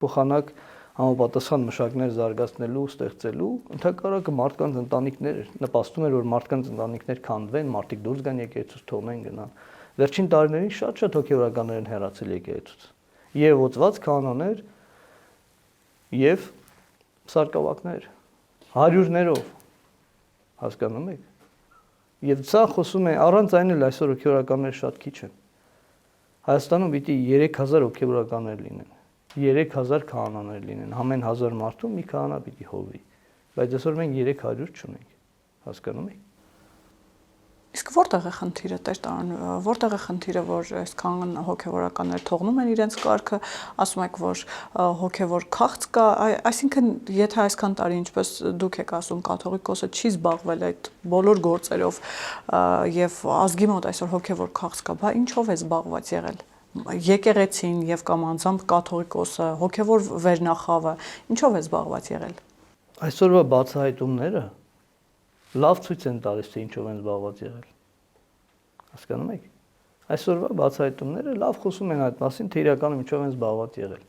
Փոխանակ համապատասխան մշակներ զարգացնելու, ստեղծելու, ընդհակառակը մարդկանց ընտանիքներ նպաստում էր, որ մարդկանց ընտանիքներ քանդվեն, մարդիկ դուրս գան եկեղեցուց, թողնեն գնան։ Վերջին տարիներին շատ հոգևորականներ են հեռացել եկեղեցուց։ Եվ ոծված կանոններ, եւ սարկավակներ, հարյուրներով, հասկանում եք։ Եվ սա խոսում է առանց այն էլ այսօր հոգևորականներ շատ քիչ են։ Հայաստանում պիտի 3000 հոգևորականներ լինեն, 3000 քահանաներ լինեն, ամեն 1000 մարդու մի քահանա պիտի հովվի, բայց այսօր մենք 300 չունենք, հասկանում եք։ Իսկ որտեղ է խնդիրը, Տեր Տարոն, որտեղ է խնդիրը, որ այսքան հոգևորականներ թողնում են իրենց կարգը, ասում եք, որ հոգևոր քաղց կա, այսինքն եթե այսքան տարի ինչպես դուք եք ասում, կաթողիկոսը չի զբաղվել այդ բոլոր գործերով եւ ազգի մոտ այսօր հոգևոր քաղց կա, բա ինչով է զբաղված եղել։ Եկեղեցին եւ կամ անձամբ կաթողիկոսը, հոգևոր վերնախավը, ինչով է զբաղված եղել։ Այսօրվա բացահայտումները լավ ցույց են տալիս, թե ինչով են զբաղված եղել։ Հասկանում եք։ Այսօրվա բացահայտումները լավ խոսում են այդ մասին, թե իրականում ինչով են զբաղված եղել։